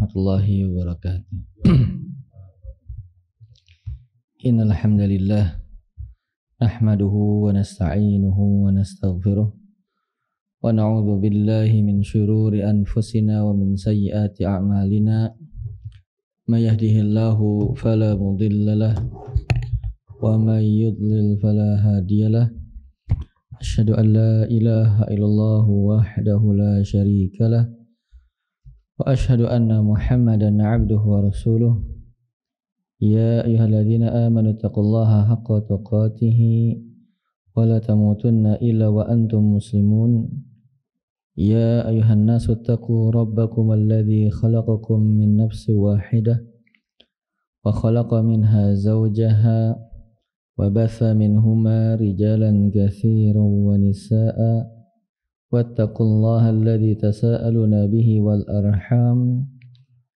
warahmatullahi wabarakatuh. Innal hamdalillah nahmaduhu wa nasta'inuhu wa nastaghfiruh wa na'udzu billahi min shururi anfusina wa min sayyiati a'malina. May yahdihillahu fala mudhillalah wa may yudlil fala hadiyalah. Asyhadu an la ilaha illallah wahdahu la syarikalah wa asyhadu anna Muhammadan 'abduhu wa rasuluh. Ya ayyuhalladzina amanu taqullaha haqqa tuqatih wa la tamutunna illa wa antum muslimun. Ya ayyuhan nasu taqu rabbakum alladzi khalaqakum min nafsin wahidah wa khalaqa minha zawjaha wa batha minhuma rijalan katsiran wa nisaa'a wattaqullaha alladzi tasaaluna bihi wal arham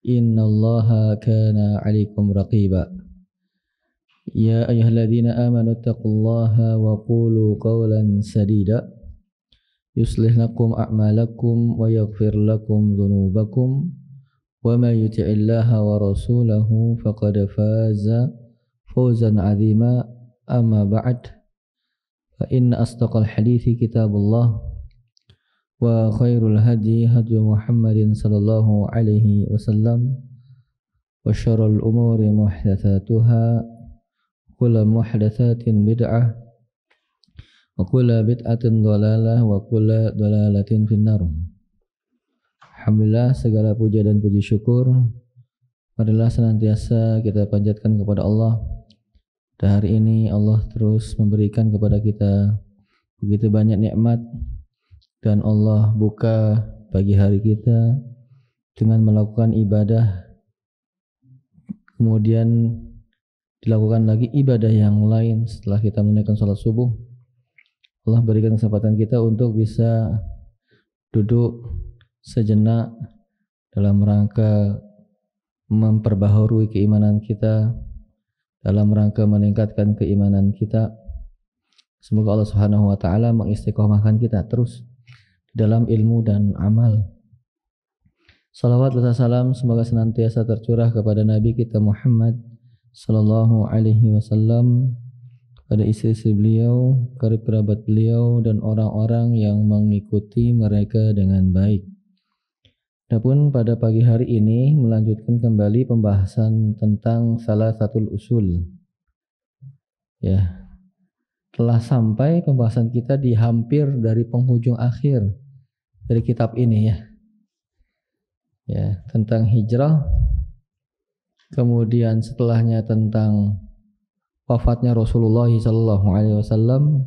innallaha kana 'alaikum raqiba. Ya ayyuhalladzina amanu taqullaha wa qulu qawlan sadida yuslih lakum a'malakum wa yaghfir lakum dhunubakum wa may yuti'illaha wa rasulahu faqad faza fawzan 'azima. Amma ba'd, fa inna asdaqal hadithi kitabullah wa khairul hadi hadi Muhammadin sallallahu alaihi wasallam wa syarrul umuri muhdatsatuha kullu muhdatsatin bid'ah wa kullu bid'atin dhalalah wa kullu dhalalatin finnar. Alhamdulillah, segala puja dan puji syukur marilah senantiasa kita panjatkan kepada Allah. Dan hari ini Allah terus memberikan kepada kita begitu banyak nikmat, dan Allah buka pagi hari kita dengan melakukan ibadah, kemudian dilakukan lagi ibadah yang lain setelah kita menunaikan salat subuh. Allah berikan kesempatan kita untuk bisa duduk sejenak dalam rangka memperbaharui keimanan kita, dalam rangka meningkatkan keimanan kita. Semoga Allah Subhanahu wa taala mengistiqomahkan kita terus dalam ilmu dan amal. Salawat dan salam semoga senantiasa tercurah kepada Nabi kita Muhammad sallallahu alaihi wasallam, kepada istri-istri beliau, kerabat beliau, dan orang-orang yang mengikuti mereka dengan baik. Adapun pada pagi hari ini melanjutkan kembali pembahasan tentang salah satu usul. Ya, telah sampai pembahasan kita di hampir dari penghujung akhir dari kitab ini ya. Ya, tentang hijrah. Kemudian setelahnya tentang wafatnya Rasulullah SAW.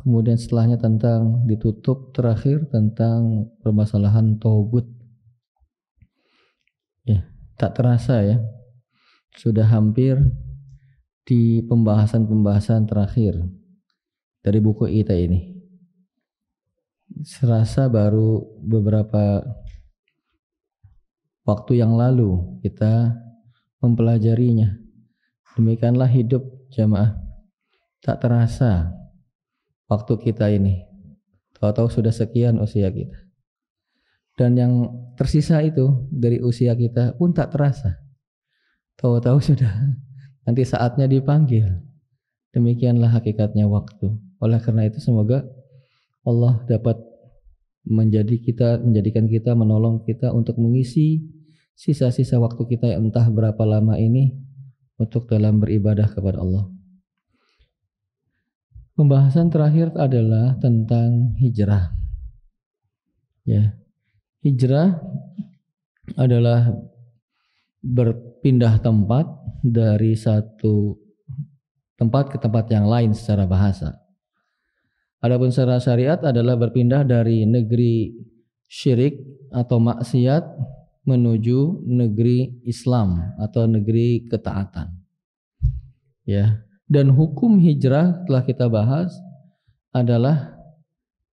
Kemudian setelahnya tentang ditutup terakhir tentang permasalahan tauhid. Ya, tak terasa ya, sudah hampir di pembahasan-pembahasan terakhir dari buku kita ini. Serasa baru beberapa waktu yang lalu kita mempelajarinya. Demikianlah hidup jamaah, tak terasa waktu kita ini, tahu-tahu sudah sekian usia kita, dan yang tersisa itu dari usia kita pun tak terasa, tahu-tahu sudah nanti saatnya dipanggil. Demikianlah hakikatnya waktu. Oleh karena itu semoga Allah dapat menjadikan kita, menolong kita untuk mengisi sisa-sisa waktu kita yang entah berapa lama ini untuk dalam beribadah kepada Allah. Pembahasan terakhir adalah tentang hijrah. Ya, hijrah adalah berpindah tempat dari satu tempat ke tempat yang lain secara bahasa. Adapun secara syariat adalah berpindah dari negeri syirik atau maksiat menuju negeri Islam atau negeri ketaatan. Ya. Dan hukum hijrah telah kita bahas adalah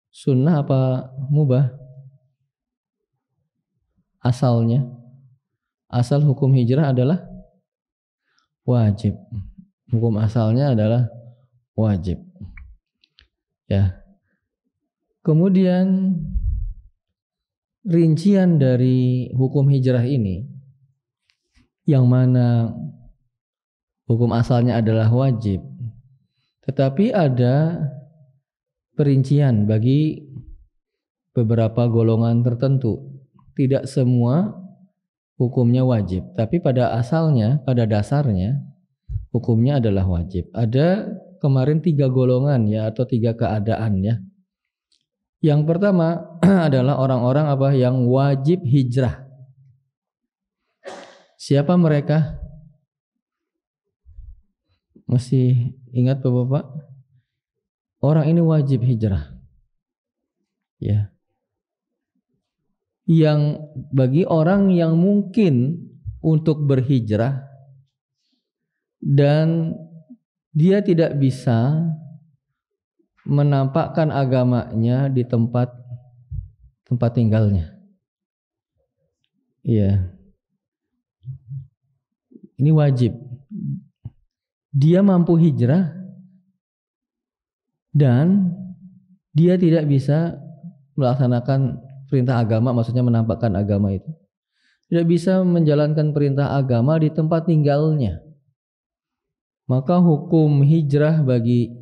sunnah apa mubah? Asalnya, asal hukum hijrah adalah wajib. Hukum asalnya adalah wajib. Ya. Kemudian rincian dari hukum hijrah ini, yang mana hukum asalnya adalah wajib, tetapi ada perincian bagi beberapa golongan tertentu. Tidak semua hukumnya wajib, tapi pada asalnya, pada dasarnya hukumnya adalah wajib. Ada kemarin 3 golongan ya, atau 3 keadaan ya. Yang pertama adalah orang-orang apa yang wajib hijrah. Siapa mereka? Masih ingat Bapak-bapak? Orang ini wajib hijrah. Ya. Yang bagi orang yang mungkin untuk berhijrah dan dia tidak bisa menampakkan agamanya di tempat tinggalnya. Iya. Ini wajib. Dia mampu hijrah dan dia tidak bisa melaksanakan perintah agama, maksudnya menampakkan agama itu. Tidak bisa menjalankan perintah agama di tempat tinggalnya. Maka hukum hijrah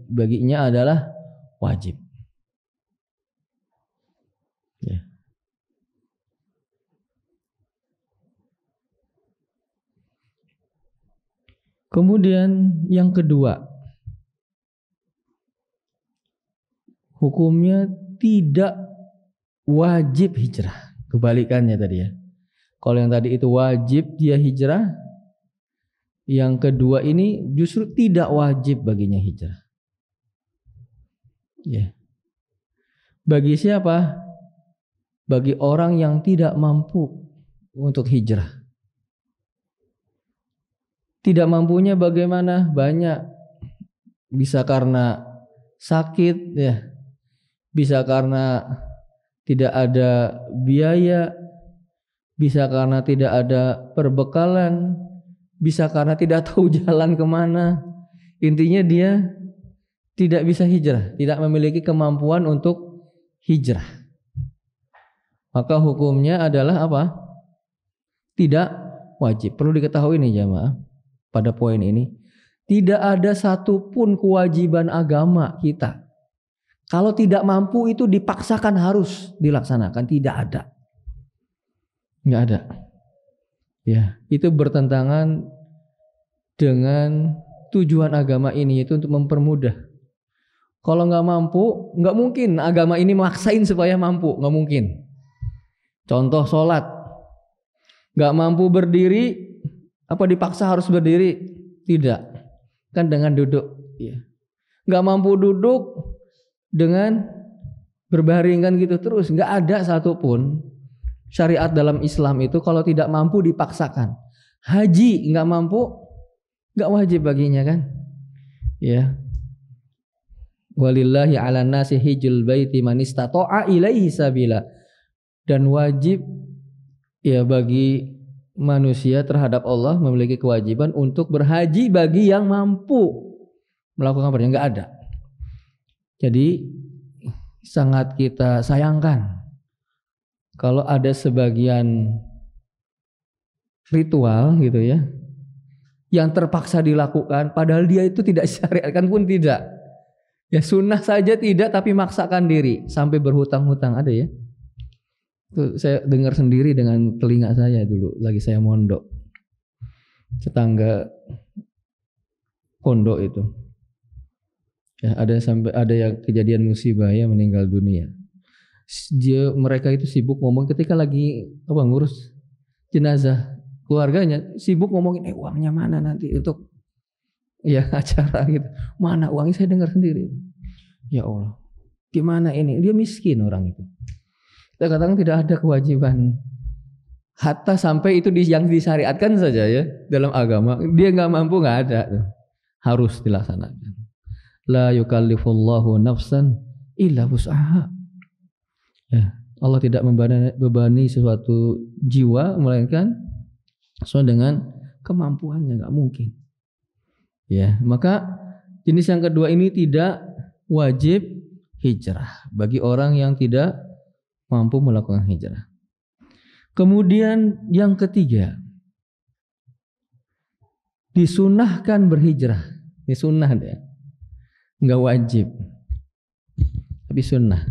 baginya adalah wajib. Ya. Kemudian yang kedua, hukumnya tidak wajib hijrah. Kebalikannya tadi ya. Kalau yang tadi itu wajib dia hijrah, yang kedua ini justru tidak wajib baginya hijrah. Ya. Bagi siapa? Bagi orang yang tidak mampu untuk hijrah. Tidak mampunya bagaimana? Banyak. Bisa karena sakit ya. Bisa karena tidak ada biaya. Bisa karena tidak ada perbekalan. Bisa karena tidak tahu jalan kemana. Intinya dia tidak bisa hijrah, tidak memiliki kemampuan untuk hijrah. Maka hukumnya adalah apa? Tidak wajib. Perlu diketahui nih jamaah, pada poin ini tidak ada satupun kewajiban agama kita kalau tidak mampu itu dipaksakan harus dilaksanakan. Tidak ada. Nggak ada. Ya, itu bertentangan dengan tujuan agama ini, yaitu untuk mempermudah. Kalau nggak mampu, nggak mungkin agama ini maksain supaya mampu, nggak mungkin. Contoh sholat, nggak mampu berdiri, apa dipaksa harus berdiri? Tidak, kan dengan duduk. Ya. Nggak mampu duduk dengan berbaring kan gitu terus, nggak ada satupun. Syariat dalam Islam itu kalau tidak mampu dipaksakan. Haji nggak mampu, nggak wajib baginya kan? Ya. Walillahi 'alan nasi hijjul baiti man istata'a ilaihi sabila. Dan wajib ya bagi manusia terhadap Allah memiliki kewajiban untuk berhaji bagi yang mampu melakukan perjalanan. Nggak ada. Jadi sangat kita sayangkan kalau ada sebagian ritual gitu ya yang terpaksa dilakukan padahal dia itu tidak syariatkan pun tidak. Ya sunnah saja tidak tapi maksakan diri sampai berhutang-hutang ada ya. Itu saya dengar sendiri dengan telinga saya dulu lagi saya mondok. Tetangga pondok itu. Ya ada yang kejadian musibah ya meninggal dunia. Mereka itu sibuk ngomong ketika lagi ngurus jenazah keluarganya, sibuk ngomongin uangnya mana nanti untuk ya acara gitu. Mana uangnya, saya dengar sendiri. Ya Allah, gimana ini? Dia miskin orang itu. Kita katakan tidak ada kewajiban hatta sampai itu yang disyariatkan saja ya dalam agama. Dia nggak mampu, nggak ada, harus dilaksanakan. La yukallifullahu nafsan illa wus'aha. Ya, Allah tidak membebani sesuatu jiwa melainkan sesuai dengan kemampuannya, nggak mungkin. Ya, maka jenis yang kedua ini tidak wajib hijrah bagi orang yang tidak mampu melakukan hijrah. Kemudian yang ketiga, disunahkan berhijrah. Ini sunnah deh, nggak wajib, tapi sunnah.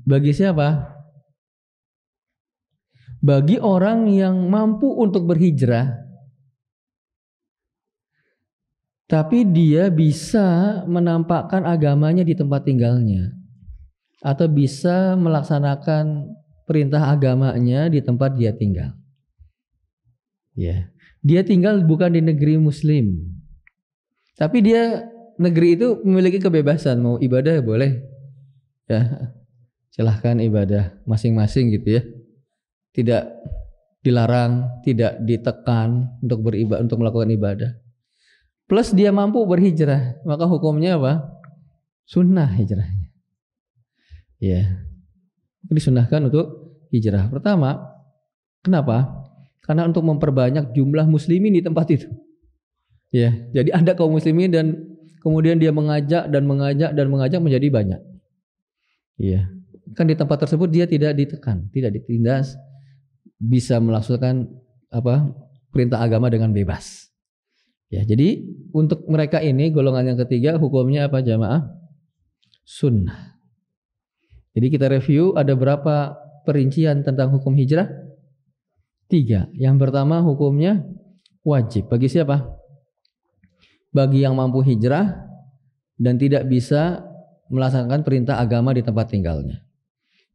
Bagi siapa? Bagi orang yang mampu untuk berhijrah, tapi dia bisa menampakkan agamanya di tempat tinggalnya, atau bisa melaksanakan perintah agamanya di tempat dia tinggal. Ya, dia tinggal bukan di negeri Muslim, tapi dia negeri itu memiliki kebebasan, mau ibadah boleh, ya silahkan ibadah masing-masing gitu ya, tidak dilarang, tidak ditekan untuk beribadah, untuk melakukan ibadah. Plus dia mampu berhijrah, maka hukumnya apa? Sunnah hijrahnya. Ya, disunahkan untuk hijrah. Pertama, kenapa? Karena untuk memperbanyak jumlah muslimin di tempat itu. Ya, jadi ada kaum muslimin dan kemudian dia mengajak menjadi banyak. Ya, kan di tempat tersebut dia tidak ditekan, tidak ditindas, bisa melaksanakan perintah agama dengan bebas. Ya, jadi untuk mereka ini golongan yang ketiga hukumnya apa jamaah? Sunnah. Jadi kita review ada berapa perincian tentang hukum hijrah? 3. Yang pertama hukumnya wajib. Bagi siapa? Bagi yang mampu hijrah dan tidak bisa melaksanakan perintah agama di tempat tinggalnya.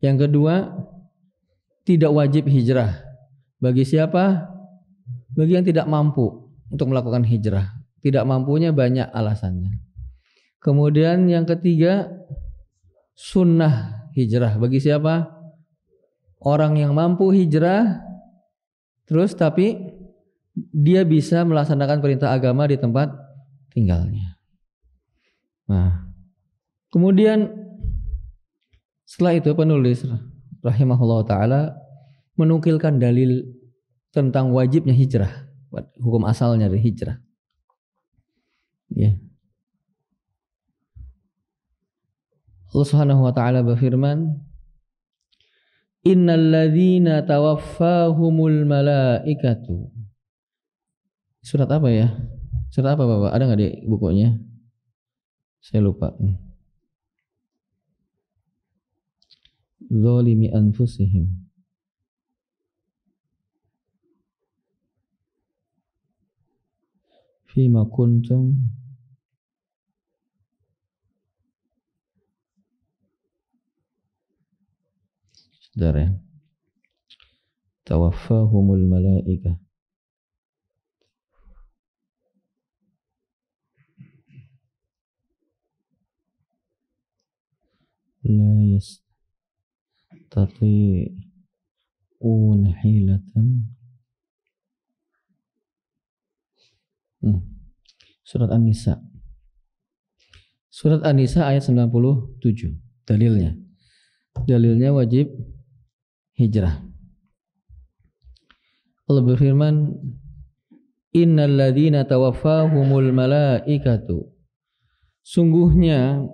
Yang kedua, tidak wajib hijrah. Bagi siapa? Bagi yang tidak mampu untuk melakukan hijrah. Tidak mampunya banyak alasannya. Kemudian yang ketiga, sunnah hijrah. Bagi siapa? Orang yang mampu hijrah terus tapi dia bisa melaksanakan perintah agama di tempat tinggalnya. Nah, kemudian setelah itu penulis rahimahullah ta'ala menukilkan dalil tentang wajibnya hijrah, hukum asalnya dari hijrah. Ya. Allah Subhanahu wa ta'ala berfirman, innal ladzina tawaffahumul malaikatu. Surat apa ya? Surat apa Bapak? Ada enggak di bukunya? Saya lupa. Zalimi anfusihim. Fima kuntum Saudara, tawaffahumul malaika. La yastati'una hilatan. Surat An-Nisa. Surat An-Nisa ayat 97. Dalilnya wajib hijrah. Allah berfirman, innal ladzina tawaffahumul malaikatu. Sungguhnya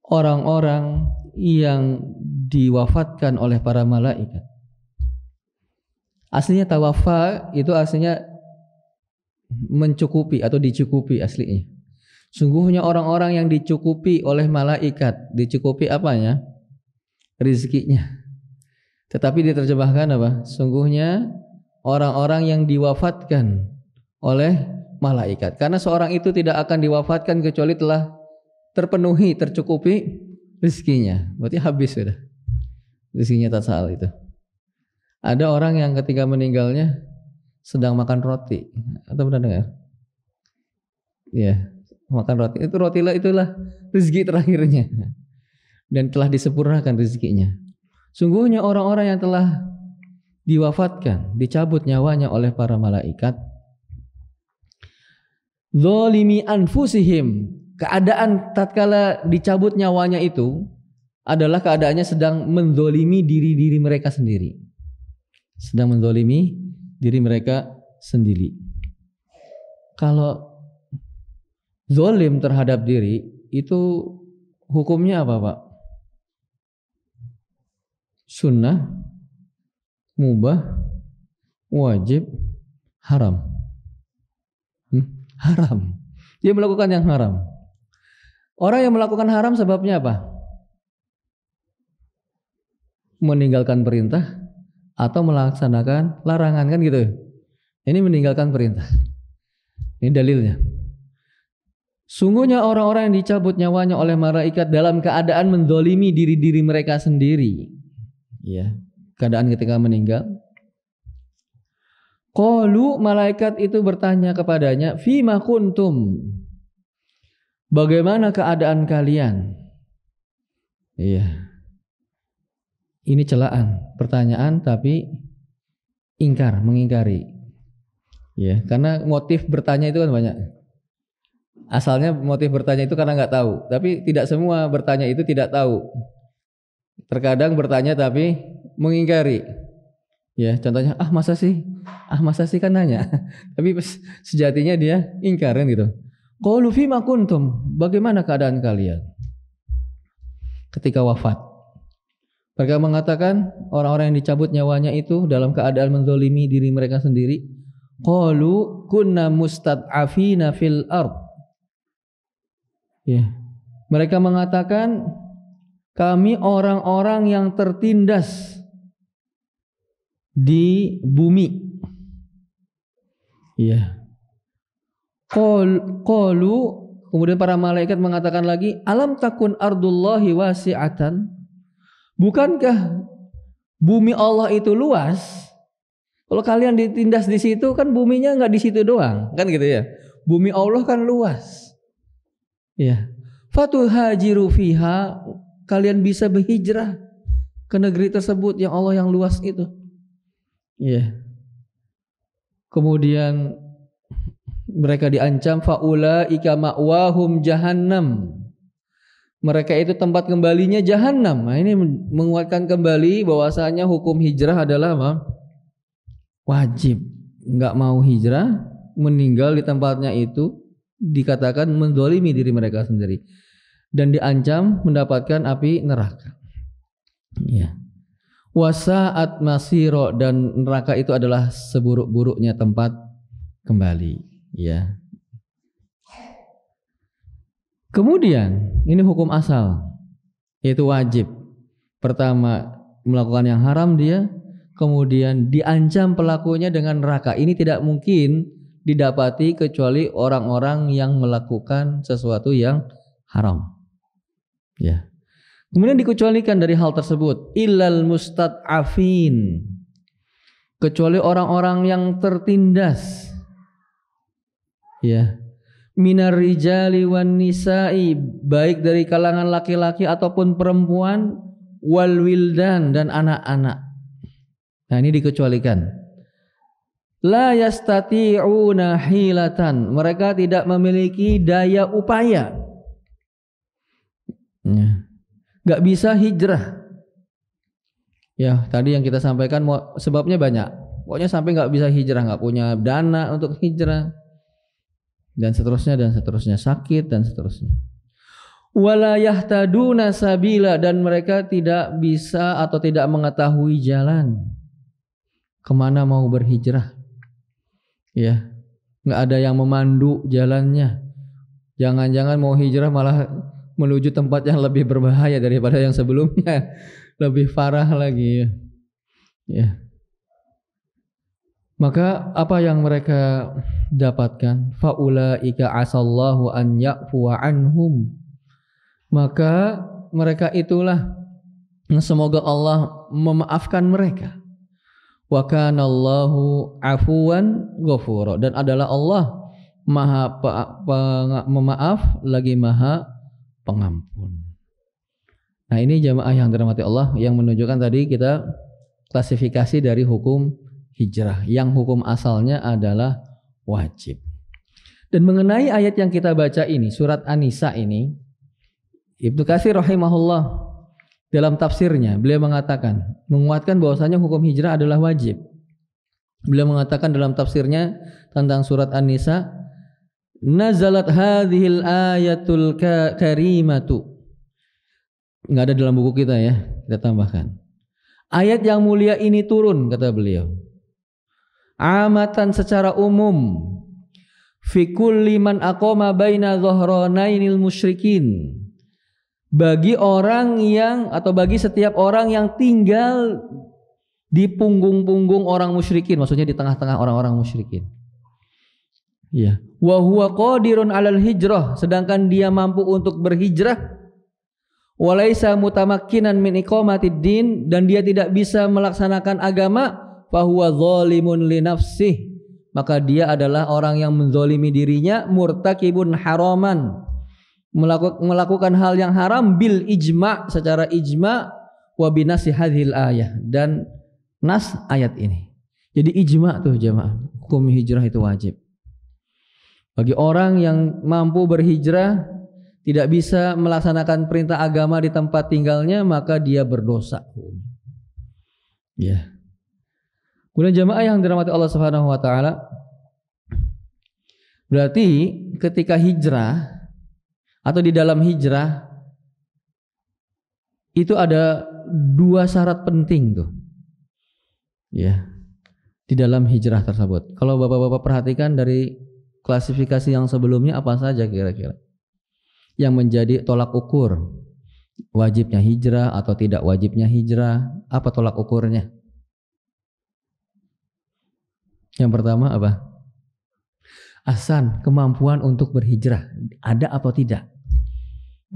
orang-orang yang diwafatkan oleh para malaikat. Aslinya tawaffa itu aslinya mencukupi atau dicukupi aslinya. Sungguhnya orang-orang yang dicukupi oleh malaikat, dicukupi apanya? Rizkinya. Tetapi diterjemahkan apa? Sungguhnya orang-orang yang diwafatkan oleh malaikat. Karena seorang itu tidak akan diwafatkan kecuali telah terpenuhi, tercukupi rizkinya. Berarti habis sudah rizkinya tasal itu. Ada orang yang ketika meninggalnya sedang makan roti, atau pernah dengar? Ya, makan roti. Itu rotilah itulah rezeki terakhirnya dan telah disempurnakan rezekinya. Sungguhnya orang-orang yang telah diwafatkan, dicabut nyawanya oleh para malaikat, zalimi anfusihim, keadaan tatkala dicabut nyawanya itu adalah keadaannya sedang menzalimi diri mereka sendiri. Sedang menzalimi diri mereka sendiri. Kalau zalim terhadap diri itu hukumnya apa, Pak? Sunnah, mubah, wajib, haram. Haram. Dia melakukan yang haram. Orang yang melakukan haram sebabnya apa? Meninggalkan perintah atau melaksanakan larangan, kan gitu. Ini meninggalkan perintah. Ini dalilnya. Sungguhnya orang-orang yang dicabut nyawanya oleh malaikat dalam keadaan menzalimi diri-diri mereka sendiri. Ya, keadaan ketika meninggal. Qalu, malaikat itu bertanya kepadanya, fima kuntum? Bagaimana keadaan kalian? Iya. Ini celaan, pertanyaan tapi ingkar, mengingkari. Ya, karena motif bertanya itu kan banyak. Asalnya motif bertanya itu karena nggak tahu, tapi tidak semua bertanya itu tidak tahu. Terkadang bertanya tapi mengingkari. Ya, contohnya masa sih kan nanya. Tapi sejatinya dia ingkar kan gitu. Qalu fima kuntum? Bagaimana keadaan kalian ketika wafat? Mereka mengatakan orang-orang yang dicabut nyawanya itu dalam keadaan menzalimi diri mereka sendiri. Qalu kunna mustad'afina fil ard. Ya. Mereka mengatakan kami orang-orang yang tertindas di bumi. Ya. Qalu, kemudian para malaikat mengatakan lagi, alam takun ardullahi wasi'atan? Bukankah bumi Allah itu luas? Kalau kalian ditindas di situ kan buminya nggak di situ doang, kan gitu ya. Bumi Allah kan luas. Ya, fatuhajiru fiha, kalian bisa berhijrah ke negeri tersebut yang Allah yang luas itu. Ya. Kemudian mereka diancam faulaika ma'wahum jahannam. Mereka itu tempat kembalinya jahannam. Nah, ini menguatkan kembali bahwasanya hukum hijrah adalah apa? Wajib. Enggak mau hijrah, meninggal di tempatnya itu dikatakan menzalimi diri mereka sendiri dan diancam mendapatkan api neraka. Ya. Wasa'at masiro, dan neraka itu adalah seburuk-buruknya tempat kembali. Ya. Kemudian ini hukum asal, yaitu wajib. Pertama melakukan yang haram dia, kemudian diancam pelakunya dengan neraka. Ini tidak mungkin didapati kecuali orang-orang yang melakukan sesuatu yang haram. Ya. Kemudian dikecualikan dari hal tersebut, illal mustad'afin, kecuali orang-orang yang tertindas. Ya. Minar rijali wan nisa'i, baik dari kalangan laki-laki ataupun perempuan, wal wildan, dan anak-anak. Nah, ini dikecualikan. La yastati'una hilatan, mereka tidak memiliki daya upaya. Gak bisa hijrah. Ya, tadi yang kita sampaikan sebabnya banyak. Pokoknya sampai gak bisa hijrah, gak punya dana untuk hijrah, dan seterusnya, sakit dan seterusnya. Wala yahtaduna sabila, dan mereka tidak bisa atau tidak mengetahui jalan kemana mau berhijrah. Ya, nggak ada yang memandu jalannya. Jangan-jangan mau hijrah malah menuju tempat yang lebih berbahaya daripada yang sebelumnya, lebih parah lagi. Ya. Maka apa yang mereka dapatkan? Faulaika asallahu an ya'fuwa anhum. Maka mereka itulah semoga Allah memaafkan mereka. Wa kanallahu afuwan ghafura, dan adalah Allah Maha pemaaf lagi Maha pengampun. Nah, ini jamaah yang dirahmati Allah, yang menunjukkan tadi kita klasifikasi dari hukum hijrah yang hukum asalnya adalah wajib. Dan mengenai ayat yang kita baca ini, surat An-Nisa ini, Ibnu Katsir rahimahullah dalam tafsirnya beliau mengatakan, menguatkan bahwasanya hukum hijrah adalah wajib. Beliau mengatakan dalam tafsirnya tentang surat An-Nisa, nazalat hadhil ayatul karimatu. Enggak ada dalam buku kita ya, kita tambahkan. Ayat yang mulia ini turun, kata beliau, amatan secara umum, fi kulli man aqama baina dhahranainil musyrikin, bagi orang yang atau bagi setiap orang yang tinggal di punggung-punggung orang musyrikin, maksudnya di tengah-tengah orang-orang musyrikin. Ya, wa huwa qadirun 'alal hijrah, sedangkan dia mampu untuk berhijrah, walaisa mutamakkinan min iqamatid din, dan dia tidak bisa melaksanakan agama, fa huwa zalimun li nafsihi, maka dia adalah orang yang menzalimi dirinya, murtakibun haraman, melakukan hal yang haram, bil ijma', secara ijma', wa binasi hadhil ayah, dan nas ayat ini. Jadi ijma' tuh jamaah, hukum hijrah itu wajib. Bagi orang yang mampu berhijrah, tidak bisa melaksanakan perintah agama di tempat tinggalnya, maka dia berdosa. Ya. Kemudian jamaah yang dirahmati Allah Subhanahu wa taala, berarti ketika hijrah atau di dalam hijrah itu ada dua syarat penting tuh. Ya. Di dalam hijrah tersebut. Kalau Bapak-bapak perhatikan dari klasifikasi yang sebelumnya, apa saja kira-kira yang menjadi tolak ukur wajibnya hijrah atau tidak wajibnya hijrah? Apa tolak ukurnya? Yang pertama apa? Ahsan, kemampuan untuk berhijrah ada atau tidak?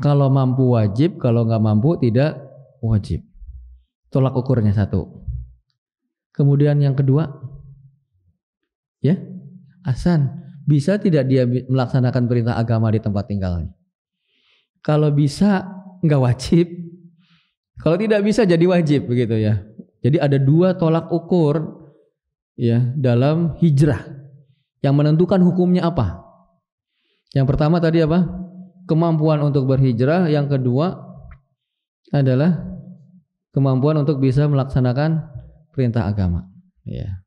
Kalau mampu wajib, kalau nggak mampu tidak wajib. Tolak ukurnya satu. Kemudian yang kedua, ya, ahsan, bisa tidak dia melaksanakan perintah agama di tempat tinggalnya? Kalau bisa nggak wajib, kalau tidak bisa jadi wajib, begitu ya. Jadi ada dua tolak ukur ya dalam hijrah yang menentukan hukumnya apa. Yang pertama tadi apa? Kemampuan untuk berhijrah. Yang kedua adalah kemampuan untuk bisa melaksanakan perintah agama. Ya.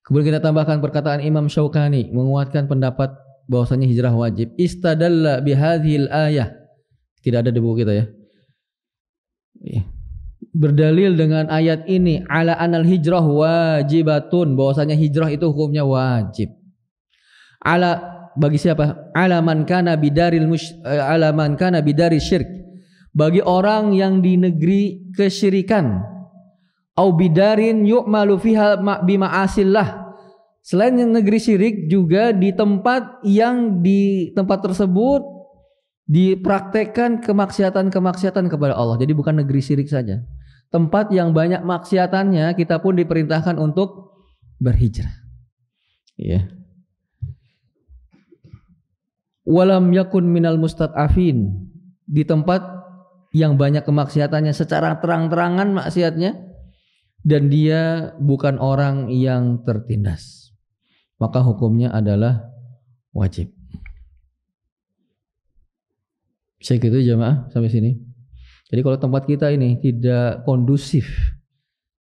Kemudian kita tambahkan perkataan Imam Syaukani menguatkan pendapat bahwasanya hijrah wajib. Istadalla bihadhil ayah. Tidak ada di buku kita ya. Berdalil dengan ayat ini, ala anal hijrah wajibatun, bahwasanya hijrah itu hukumnya wajib. Ala, bagi siapa? Ala man kana bidaril ala man kana bidari syirk, bagi orang yang di negeri kesyirikan, au bidarin yu'malu fiha bima'asillah, selain negeri syirik juga di tempat yang di tempat tersebut dipraktekkan kemaksiatan-kemaksiatan kepada Allah. Jadi bukan negeri syirik saja, tempat yang banyak maksiatannya kita pun diperintahkan untuk berhijrah. Ya. Walam yakun minal mustad'afin, di tempat yang banyak kemaksiatannya secara terang-terangan maksiatnya, dan dia bukan orang yang tertindas, maka hukumnya adalah wajib. Bisa gitu jamaah sampai sini. Jadi kalau tempat kita ini tidak kondusif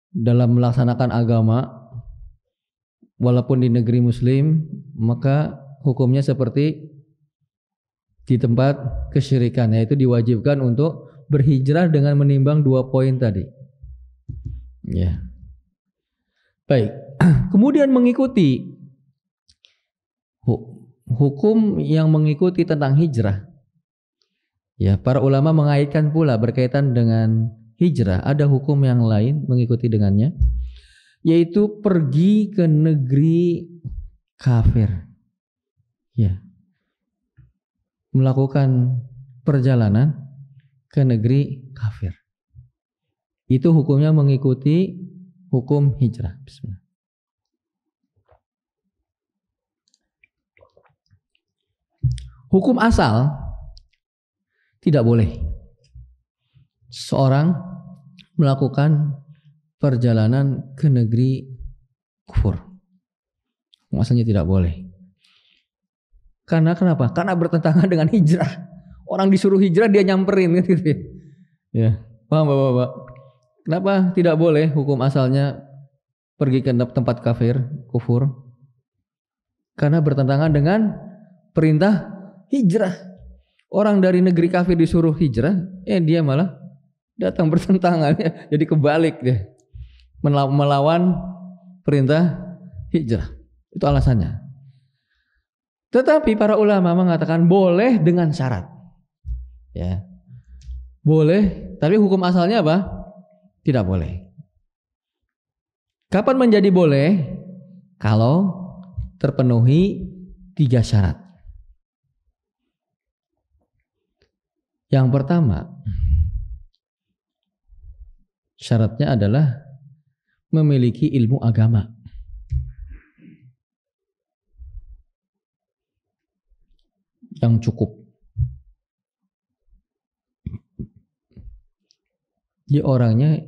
dalam melaksanakan agama, walaupun di negeri muslim, maka hukumnya seperti di tempat kesyirikan, yaitu diwajibkan untuk berhijrah dengan menimbang 2 poin tadi. Ya. Baik. Kemudian mengikuti hukum yang mengikuti tentang hijrah. Ya, para ulama mengaitkan pula berkaitan dengan hijrah ada hukum yang lain mengikuti dengannya, yaitu pergi ke negeri kafir. Ya. Melakukan perjalanan ke negeri kafir. Itu hukumnya mengikuti hukum hijrah. Bismillah. Hukum asal tidak boleh seorang melakukan perjalanan ke negeri kufur. Hukum asalnya tidak boleh. Karena kenapa? Karena bertentangan dengan hijrah. Orang disuruh hijrah dia nyamperin kan gitu ya. Ya, paham Bapak-bapak? Kenapa tidak boleh hukum asalnya pergi ke tempat kafir, kufur? Karena bertentangan dengan perintah hijrah. Orang dari negeri kafir disuruh hijrah, dia malah datang bertentangan. Jadi kebalik deh. Melawan perintah hijrah. Itu alasannya. Tetapi para ulama mengatakan boleh dengan syarat. Ya. Boleh, tapi hukum asalnya apa? Tidak boleh. Kapan menjadi boleh? Kalau terpenuhi 3 syarat. Yang pertama, syaratnya adalah memiliki ilmu agama. Yang cukup. Dia orangnya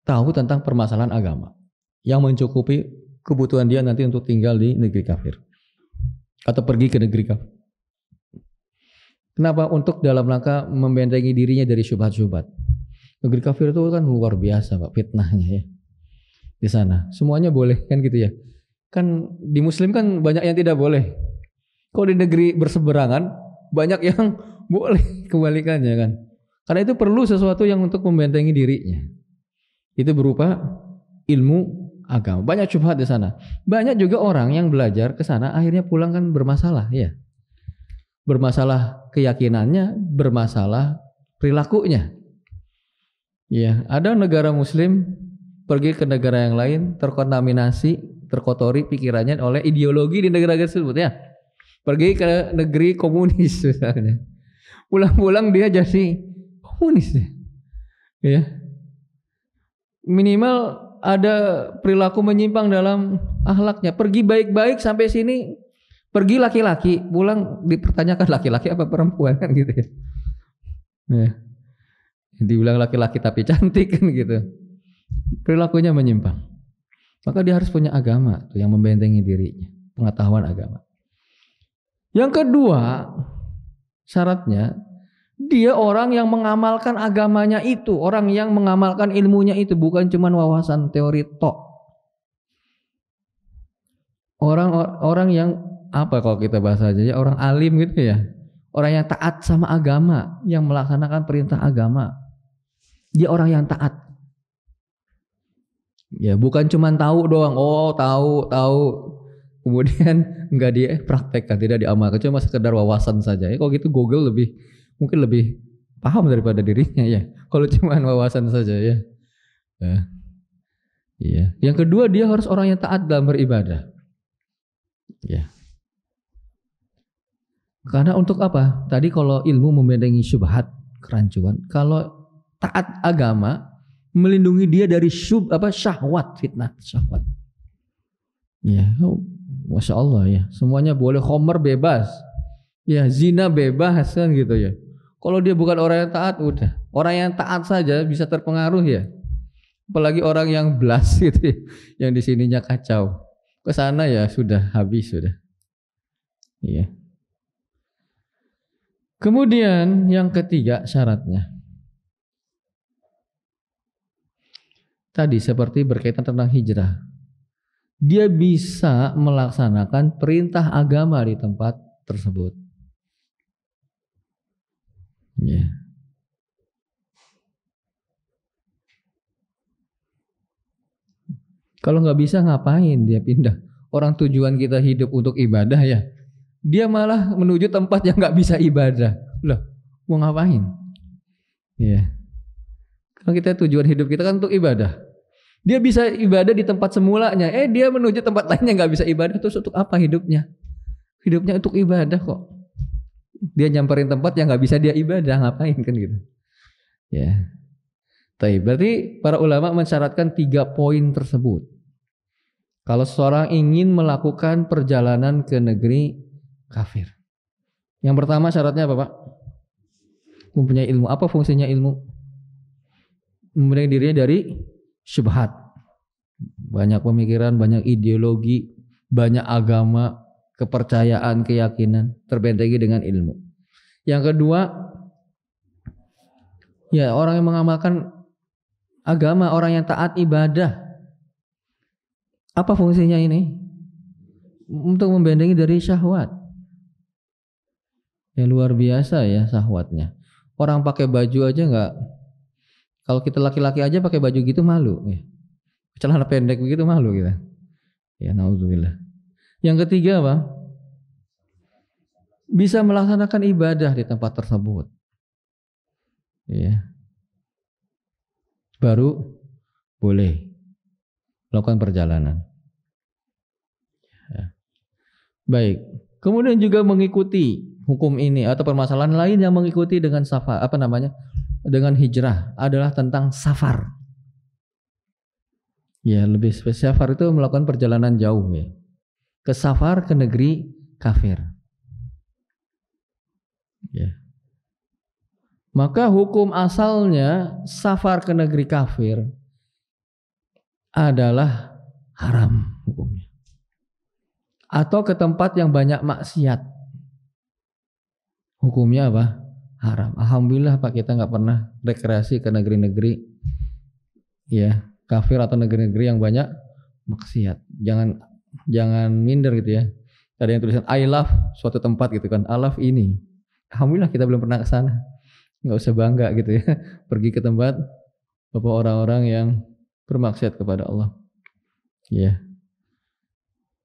tahu tentang permasalahan agama yang mencukupi kebutuhan dia nanti untuk tinggal di negeri kafir atau pergi ke negeri kafir. Kenapa? Untuk dalam rangka membentengi dirinya dari syubhat-syubhat. Negeri kafir itu kan luar biasa Pak, fitnahnya ya. Di sana semuanya boleh kan gitu ya. Kan di Muslim kan banyak yang tidak boleh. Kalau di negeri berseberangan banyak yang boleh, kebalikannya kan. Karena itu perlu sesuatu yang untuk membentengi dirinya. Itu berupa ilmu agama. Banyak syubhat di sana. Banyak juga orang yang belajar ke sana akhirnya pulang kan bermasalah ya. Bermasalah keyakinannya, bermasalah perilakunya. Ya, ada negara Muslim pergi ke negara yang lain terkontaminasi, terkotori pikirannya oleh ideologi di negara tersebut ya. Pergi ke negeri komunis misalnya. Pulang-pulang dia jadi komunis ya. Minimal ada perilaku menyimpang dalam akhlaknya. Pergi baik-baik sampai sini, pergi laki-laki, pulang dipertanyakan laki-laki apa perempuan kan gitu ya. Ya. Dibilang laki-laki tapi cantik kan gitu. Perilakunya menyimpang. Maka dia harus punya agama tuh yang membentengi dirinya, pengetahuan agama. Yang kedua, syaratnya dia orang yang mengamalkan agamanya itu, orang yang mengamalkan ilmunya itu, bukan cuma wawasan teori tok. Orang yang apa kalau kita bahasa aja ya, orang alim gitu ya. Orang yang taat sama agama, yang melaksanakan perintah agama. Dia orang yang taat. Ya, bukan cuma tahu doang. Oh, tahu. Kemudian enggak dipraktekkan, tidak diamalkan, cuma sekedar wawasan saja. Ya, kalau gitu Google mungkin lebih paham daripada dirinya ya. Kalau cuma wawasan saja ya. Iya. Yang kedua, dia harus orang yang taat dalam beribadah. Ya. Karena untuk apa? Tadi kalau ilmu membentengi syubhat, kerancuan. Kalau taat agama melindungi dia dari syahwat, fitnah syahwat. Ya, Masya Allah ya. Semuanya boleh, khomer bebas. Ya, zina bebas kan gitu ya. Kalau dia bukan orang yang taat, udah. Orang yang taat saja bisa terpengaruh ya. Apalagi orang yang belas gitu ya, yang di sininya kacau. Ke sana ya sudah habis sudah. Iya. Kemudian yang ketiga syaratnya. Tadi seperti berkaitan tentang hijrah. Dia bisa melaksanakan perintah agama di tempat tersebut. Ya. Kalau nggak bisa ngapain dia pindah? Orang tujuan kita hidup untuk ibadah ya. Dia malah menuju tempat yang nggak bisa ibadah. Loh, mau ngapain? Ya. Kalau kita tujuan hidup kita kan untuk ibadah. Dia bisa ibadah di tempat semulanya. Dia menuju tempat lain yang nggak bisa ibadah. Terus untuk apa hidupnya? Hidupnya untuk ibadah kok. Dia nyamperin tempat yang nggak bisa dia ibadah, ngapain kan gitu? Ya. Berarti para ulama mensyaratkan 3 poin tersebut. Kalau seseorang ingin melakukan perjalanan ke negeri kafir. Yang pertama syaratnya apa Pak? Mempunyai ilmu. Apa fungsinya ilmu? Membentengi dirinya dari syubhat. Banyak pemikiran, banyak ideologi, banyak agama, kepercayaan, keyakinan terbentengi dengan ilmu. Yang kedua, ya orang yang mengamalkan agama, orang yang taat ibadah. Apa fungsinya ini? untuk membendengi dari syahwat. Ya luar biasa ya syahwatnya. Orang pakai baju aja nggak, kalau kita laki-laki aja pakai baju gitu malu ya. Celana pendek begitu malu kita. Ya naudzubillah. Yang ketiga apa? Bisa melaksanakan ibadah di tempat tersebut. Ya. Baru boleh melakukan perjalanan. Ya. Baik. Kemudian juga mengikuti hukum ini atau permasalahan lain yang mengikuti dengan safar, dengan hijrah adalah tentang safar. Ya, lebih spesifik safar itu melakukan perjalanan jauh ya. Ke safar ke negeri kafir. Ya. Maka hukum asalnya safar ke negeri kafir adalah haram hukumnya. Atau ke tempat yang banyak maksiat. Hukumnya apa? Haram. Alhamdulillah Pak, kita nggak pernah rekreasi ke negeri-negeri ya kafir atau negeri-negeri yang banyak maksiat. Jangan minder gitu ya. Ada yang tulisan I love suatu tempat gitu kan. I love ini. Alhamdulillah kita belum pernah ke sana. Nggak usah bangga gitu ya. Pergi ke tempat orang-orang yang bermaksiat kepada Allah. Ya.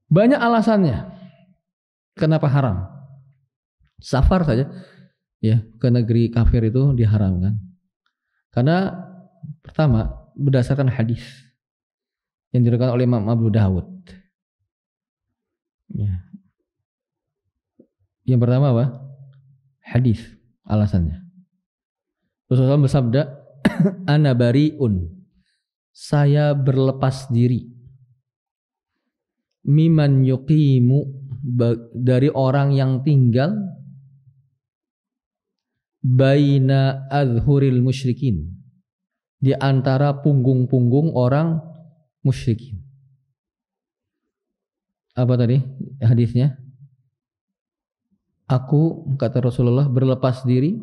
Banyak alasannya. Kenapa haram? Safar saja ya ke negeri kafir itu diharamkan. Karena pertama berdasarkan hadis yang diriwayatkan oleh Imam Abu Dawud. Ya. Yang pertama apa? Hadis alasannya. Rasulullah bersabda, "Ana bariun." Saya berlepas diri. Miman yuqimu, dari orang yang tinggal baina adhuril musyrikin, di antara punggung-punggung orang musyrikin. Apa tadi hadisnya? Aku, kata Rasulullah, berlepas diri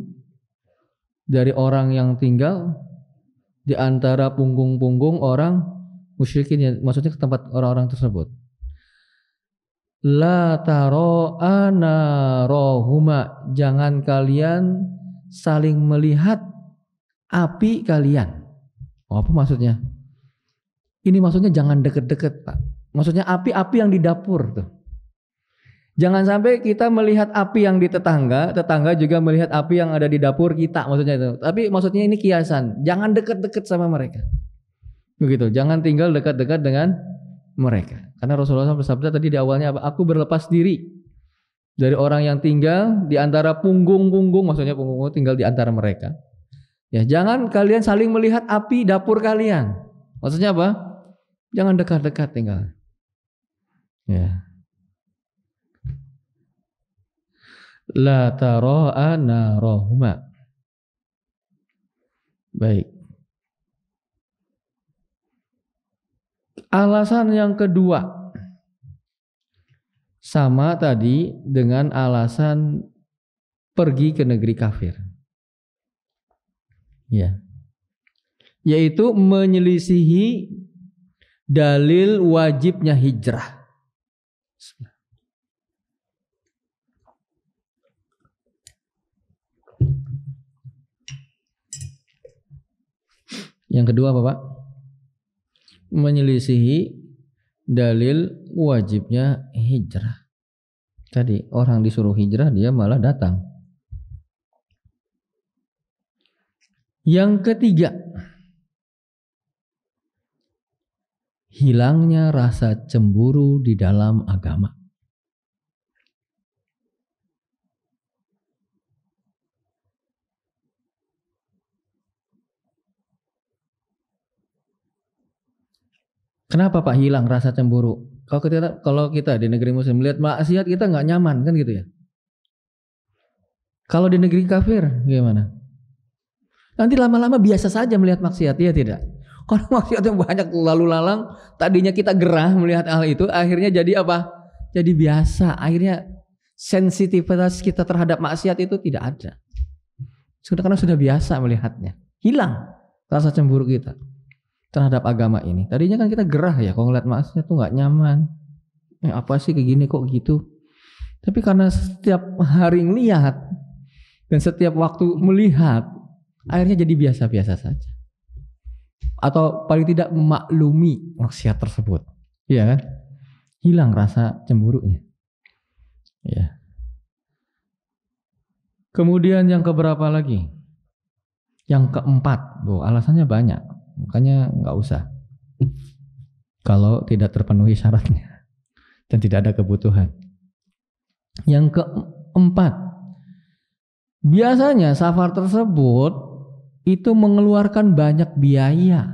dari orang yang tinggal di antara punggung-punggung orang musyrikin, ya, maksudnya ke tempat orang-orang tersebut. La taro ana rohuma, jangan kalian saling melihat api kalian. Oh, apa maksudnya? Ini maksudnya jangan deket-deket Pak. Maksudnya api-api yang di dapur tuh. Jangan sampai kita melihat api yang di tetangga, tetangga juga melihat api yang ada di dapur kita, maksudnya itu. Tapi maksudnya ini kiasan, jangan deket-deket sama mereka. Begitu, jangan tinggal dekat-dekat dengan mereka. Karena Rasulullah SAW bersabda tadi di awalnya apa? Aku berlepas diri dari orang yang tinggal di antara punggung-punggung, maksudnya punggung tinggal di antara mereka. Ya, jangan kalian saling melihat api dapur kalian. Maksudnya apa? Jangan dekat-dekat tinggal. Ya. La tara'a narahuma. Baik. Alasan yang kedua sama tadi dengan alasan pergi ke negeri kafir. Ya. Yaitu menyelisihi dalil wajibnya hijrah. Yang kedua apa Pak? Menyelisihi dalil wajibnya hijrah. Tadi orang disuruh hijrah dia malah datang. Yang ketiga, hilangnya rasa cemburu di dalam agama. Kenapa Pak hilang rasa cemburu? Kalau kita di negeri muslim melihat maksiat kita nggak nyaman kan gitu ya. Kalau di negeri kafir gimana? Nanti lama-lama biasa saja melihat maksiat, ya tidak? Kalau maksiat yang banyak lalu lalang, tadinya kita gerah melihat hal itu, akhirnya jadi apa? Jadi biasa. Akhirnya sensitivitas kita terhadap maksiat itu tidak ada. Karena sudah biasa melihatnya. Hilang rasa cemburu kita terhadap agama ini. Tadinya kan kita gerah ya, kalau ngeliat maksiat tuh nggak nyaman. Apa sih kayak gini kok gitu. Tapi karena setiap hari ngelihat dan setiap waktu melihat, akhirnya jadi biasa-biasa saja. Atau paling tidak memaklumi maksiat tersebut. Iya kan? Hilang rasa cemburunya. Ya. Kemudian yang keberapa lagi? Yang keempat. Alasannya banyak. Makanya nggak usah. Kalau tidak terpenuhi syaratnya dan tidak ada kebutuhan. Yang keempat, biasanya safar tersebut itu mengeluarkan banyak biaya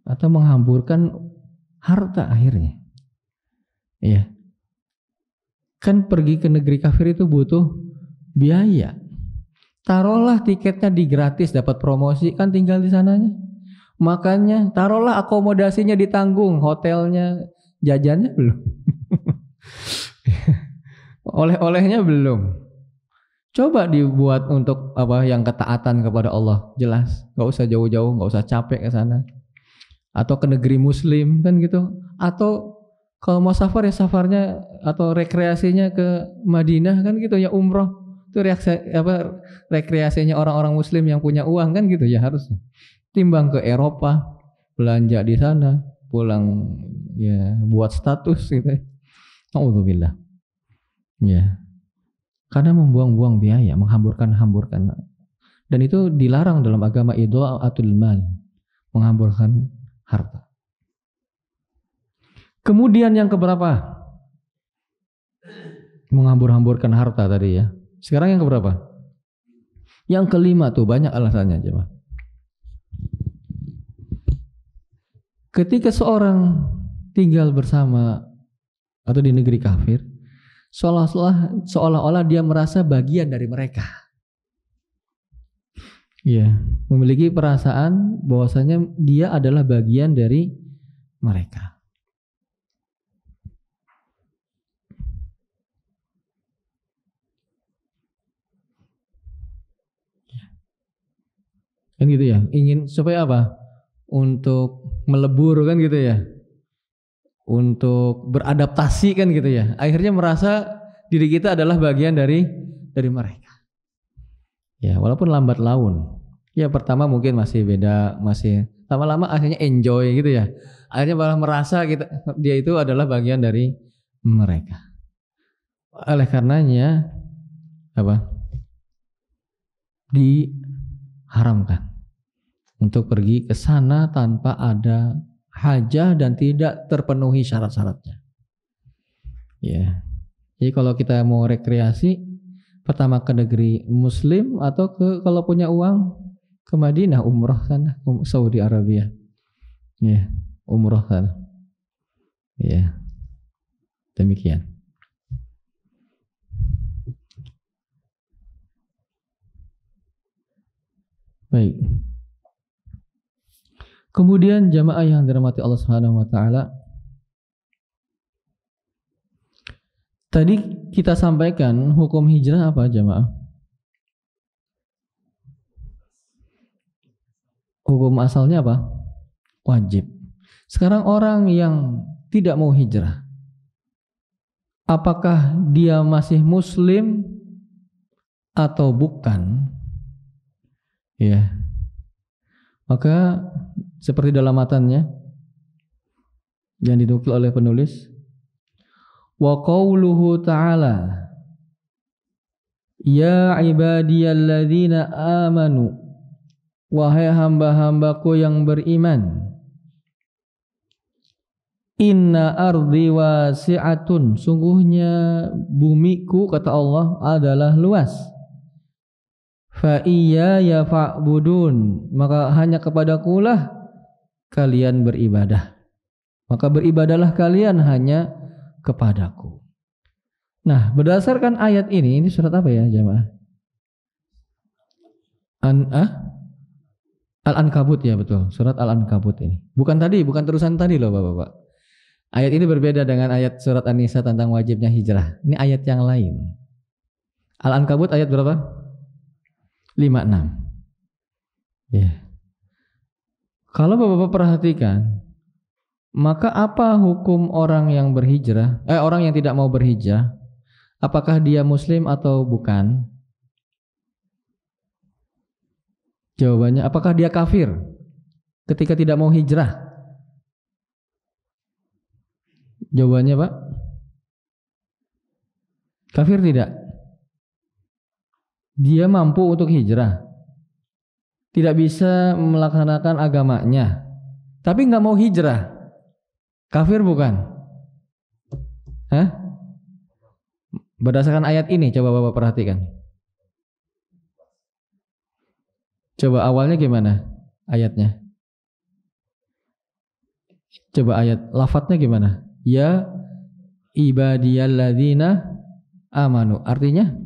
atau menghamburkan harta akhirnya. Iya. Kan pergi ke negeri kafir itu butuh biaya. Taruhlah tiketnya di gratis, dapat promosi, kan tinggal di sananya. Makanya taruhlah akomodasinya ditanggung, hotelnya, jajannya belum. Oleh-olehnya belum. Coba dibuat untuk apa yang ketaatan kepada Allah, jelas. Nggak usah jauh-jauh, nggak usah capek ke sana. Atau ke negeri Muslim kan gitu. Atau kalau mau safar ya safarnya atau rekreasinya ke Madinah kan gitu ya, umroh. Itu rekreasinya orang-orang Muslim yang punya uang kan gitu ya harusnya. Timbang ke Eropa, belanja di sana, pulang ya buat status gitu. Alhamdulillah. Ya. Karena membuang-buang biaya, menghamburkan. Dan itu dilarang dalam agama idha'atul mal, menghamburkan harta. Kemudian yang keberapa? Menghambur-hamburkan harta tadi ya. Sekarang yang keberapa? Yang kelima tuh banyak alasannya jemaah. Ketika seorang tinggal bersama atau di negeri kafir, seolah-olah dia merasa bagian dari mereka. Ya, memiliki perasaan bahwasanya dia adalah bagian dari mereka. Kan gitu ya, ingin supaya apa? Untuk melebur kan gitu ya, untuk beradaptasi kan gitu ya. Akhirnya merasa diri kita adalah bagian dari mereka. Ya, walaupun lambat laun. Ya pertama mungkin masih beda, masih lama-lama akhirnya enjoy gitu ya. Akhirnya malah merasa dia itu adalah bagian dari mereka. Oleh karenanya apa? Diharamkan untuk pergi ke sana tanpa ada hajah dan tidak terpenuhi syarat-syaratnya. Ya. Jadi kalau kita mau rekreasi, pertama ke negeri Muslim atau kalau punya uang ke Madinah, umrah sana, Saudi Arabia. Ya, umrah sana. Ya. Demikian. Baik. Kemudian jamaah yang dirahmati Allah Subhanahu wa taala, tadi kita sampaikan hukum hijrah apa jamaah? Hukum asalnya apa? Wajib. Sekarang orang yang tidak mau hijrah, apakah dia masih muslim atau bukan? Ya. Maka seperti dalam matannya yang dinukil oleh penulis, wa qauluhu ta'ala ya ibadiyalladzina amanu, wahai hamba-hambaku yang beriman, inna ardi wasi'atun, sungguhnya bumiku kata Allah adalah luas, fa iyaya fa'budun, maka hanya kepadakulah kalian beribadah, maka beribadahlah kalian hanya kepadaku. Nah, berdasarkan ayat ini surat apa ya jamaah? Al-Ankabut ya, betul, surat Al-Ankabut ini. Bukan terusan tadi loh Bapak-bapak. Ayat ini berbeda dengan ayat surat An-Nisa tentang wajibnya hijrah. Ini ayat yang lain. Al-Ankabut ayat berapa? 56. Ya. Kalau Bapak-bapak perhatikan, Maka apa hukum orang yang berhijrah? Orang yang tidak mau berhijrah? Apakah dia muslim atau bukan? Jawabannya, apakah dia kafir ketika tidak mau hijrah? Jawabannya, Pak, kafir tidak? Dia mampu untuk hijrah, tidak bisa melaksanakan agamanya, tapi nggak mau hijrah, kafir bukan? Hah? Berdasarkan ayat ini, coba Bapak perhatikan. Coba awalnya gimana ayatnya? Coba ayat lafadznya gimana? Ya ibadiyalladzina amanu. Artinya,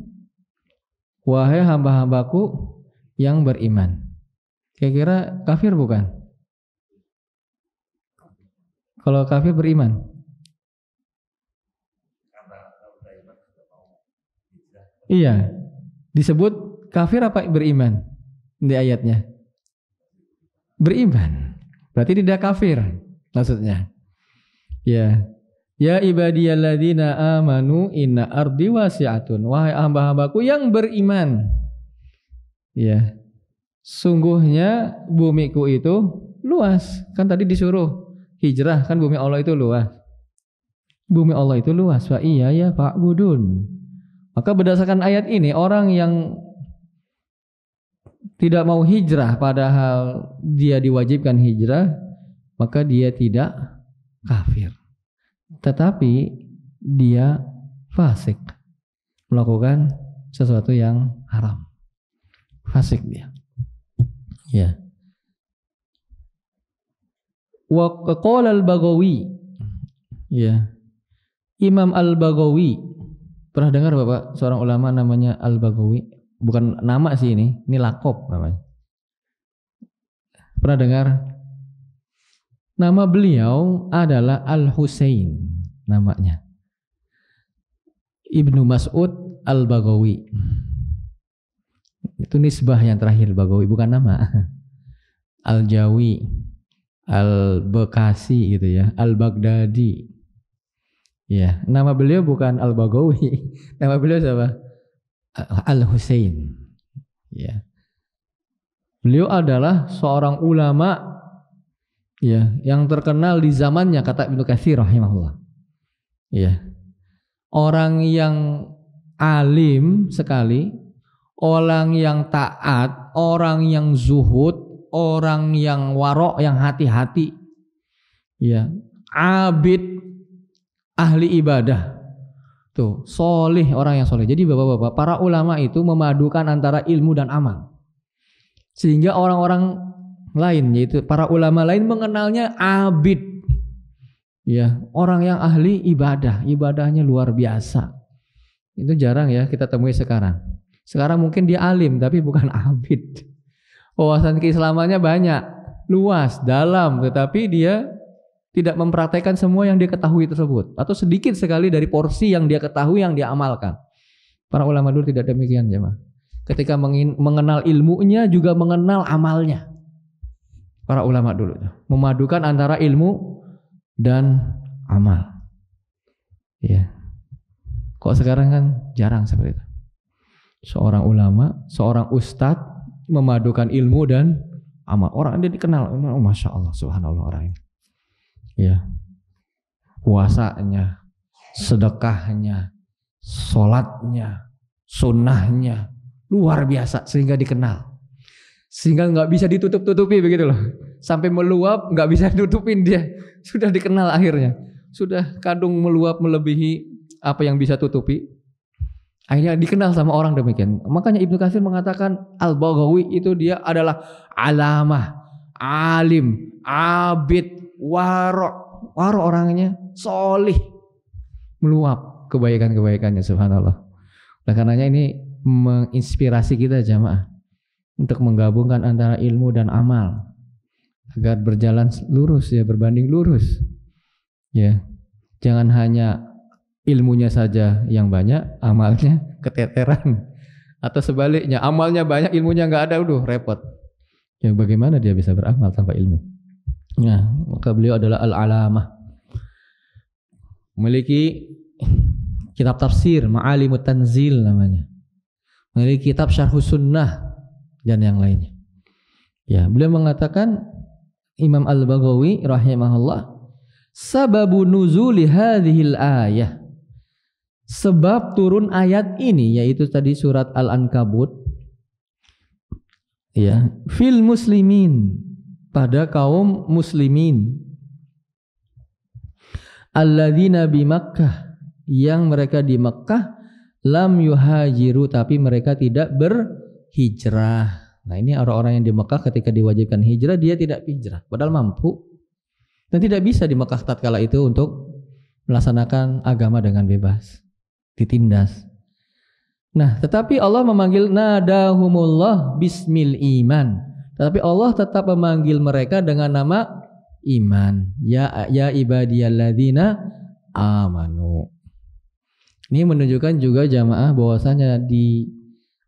wahai hamba-hambaku yang beriman. Kira-kira kafir bukan? Kalau kafir beriman? Iya. Disebut kafir apa beriman di ayatnya? Beriman. Berarti tidak kafir maksudnya. Ya. Ya ibadiyalladzina amanu inna ardi wasi'atun. Wahai hamba-hambaku yang beriman. Ya. Sungguhnya bumiku itu luas. Kan tadi disuruh hijrah, kan bumi Allah itu luas. Bumi Allah itu luas. Wa iya ya fa'budun. Maka berdasarkan ayat ini, orang yang tidak mau hijrah padahal dia diwajibkan hijrah, maka dia tidak kafir. Tetapi dia fasik, melakukan sesuatu yang haram. Fasik dia. Ya. Wa qala al-Baghawi. Ya. Imam Al-Baghawi. Pernah dengar Bapak seorang ulama namanya Al-Baghawi? Bukan nama sih ini lakob namanya. Pernah dengar? Nama beliau adalah Al-Husain namanya. Ibnu Mas'ud Al-Baghawi. Itu nisbah yang terakhir Baghawi, bukan nama. Al-Jawi, Al-Bekasi gitu ya, Al-Baghdadi. Ya, nama beliau bukan Al-Baghawi. Nama beliau siapa? Al-Husain. Ya. Beliau adalah seorang ulama ya, yang terkenal di zamannya, kata Ibnu Katsir rahimahullah. Ya. Orang yang alim sekali, orang yang taat, orang yang zuhud, orang yang warok, yang hati-hati. Ya. Abid, ahli ibadah. Tuh, solih, orang yang solih. Jadi bapak-bapak, para ulama itu memadukan antara ilmu dan amal. Sehingga orang-orang lain, yaitu para ulama lain, mengenalnya abid. Ya, orang yang ahli ibadah, ibadahnya luar biasa. Itu jarang ya kita temui sekarang. Sekarang mungkin dia alim tapi bukan abid. Wawasan keislamannya banyak, luas, dalam, tetapi dia tidak mempraktekkan semua yang dia ketahui tersebut, atau sedikit sekali dari porsi yang dia ketahui yang dia amalkan. Para ulama dulu tidak demikian, jemaah. Ketika mengenal ilmunya juga mengenal amalnya. Para ulama dulu memadukan antara ilmu dan amal. Ya. Kok sekarang kan jarang seperti itu. Seorang ulama, seorang ustadz memadukan ilmu dan amal. Orang dia dikenal, oh, masya Allah, subhanallah orang ini. Ya, puasanya, sedekahnya, sholatnya, sunnahnya luar biasa sehingga dikenal, sehingga nggak bisa ditutup-tutupi begitu loh, sampai meluap nggak bisa ditutupin, dia sudah dikenal akhirnya, sudah kadung meluap melebihi apa yang bisa tutupi, akhirnya dikenal sama orang demikian. Makanya Ibnu Katsir mengatakan Al-Baghawi itu dia adalah alamah, alim, abid, warok orangnya, solih, meluap kebaikan-kebaikannya, subhanallah. Nah, karenanya ini menginspirasi kita jamaah untuk menggabungkan antara ilmu dan amal agar berjalan lurus ya, berbanding lurus ya. Jangan hanya ilmunya saja yang banyak, amalnya keteteran, atau sebaliknya, amalnya banyak, ilmunya nggak ada, udah repot ya. Bagaimana dia bisa beramal tanpa ilmu? Ya, maka beliau adalah al-alamah. Memiliki kitab tafsir, Ma'alimut Tanzil namanya. Memiliki kitab Syarhus Sunnah dan yang lainnya. Ya, beliau mengatakan Imam Al-Baghawi rahimahullah, sababu nuzuli hadhil ayah. Sebab turun ayat ini yaitu tadi surat Al-Ankabut, ya, fil muslimin, pada kaum muslimin, alladzina bi Makkah, yang mereka di Makkah, lam yuhajiru, tapi mereka tidak berhijrah. Nah, ini orang-orang yang di Makkah ketika diwajibkan hijrah dia tidak hijrah padahal mampu dan tidak bisa di Makkah tatkala itu untuk melaksanakan agama dengan bebas, ditindas. Nah, tetapi Allah memanggil nadahumullah bismil iman. Tetapi Allah tetap memanggil mereka dengan nama iman. Ya ibadiyalladzina amanu. Ini menunjukkan juga jamaah bahwasanya di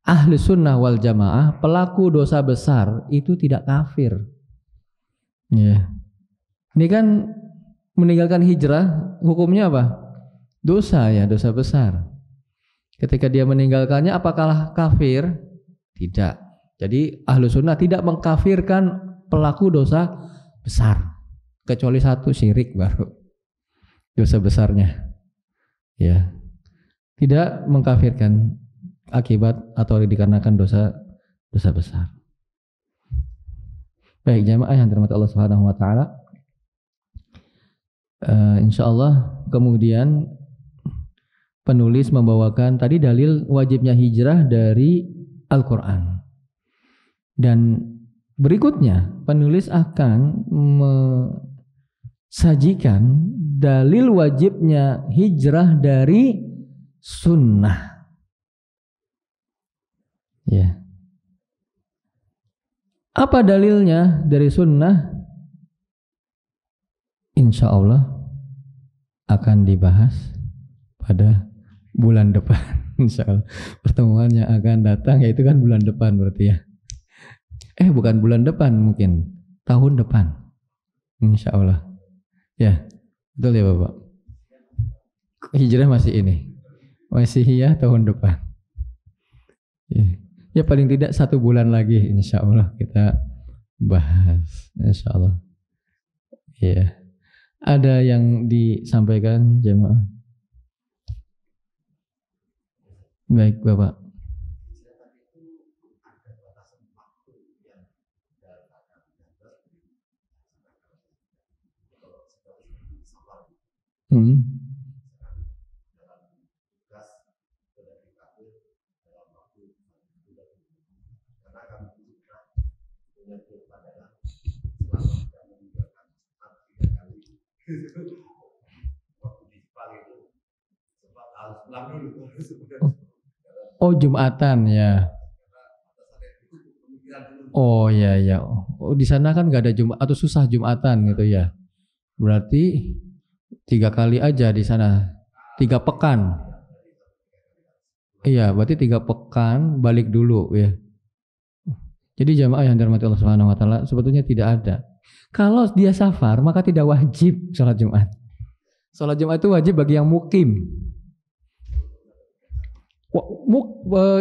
ahli sunnah wal jamaah pelaku dosa besar itu tidak kafir. Ya. Ini kan meninggalkan hijrah hukumnya apa? Dosa, ya, dosa besar. Ketika dia meninggalkannya apakah kafir? Tidak. Jadi ahlu sunnah tidak mengkafirkan pelaku dosa besar, kecuali satu, syirik, baru dosa besarnya, ya, tidak mengkafirkan akibat atau dikarenakan dosa besar. Baik jamaah yang dirahmati Allah Subhanahu wa taala, insyaallah kemudian penulis membawakan tadi dalil wajibnya hijrah dari Al-Quran. Dan berikutnya penulis akan sajikan dalil wajibnya hijrah dari sunnah. Ya. Apa dalilnya dari sunnah? Insya Allah akan dibahas pada bulan depan. Insya Allah pertemuan yang akan datang yaitu kan bulan depan berarti ya. Bukan bulan depan, mungkin tahun depan. Insya Allah. Ya, betul ya Bapak. Hijrah masih ini, masih ya tahun depan. Ya paling tidak 1 bulan lagi insya Allah kita bahas. Insya Allah. Ya. Ada yang disampaikan jemaah? Baik Bapak. Oh Jumatan ya. Oh ya ya. Oh di sana kan nggak ada Jumat atau susah Jumatan gitu ya. Berarti 3 kali aja di sana. 3 pekan. Iya, berarti 3 pekan balik dulu ya. Jadi jamaah yang dirahmati Allah Subhanahu wa taala sebetulnya tidak ada. Kalau dia safar maka tidak wajib sholat Jumat. Sholat Jumat itu wajib bagi yang mukim.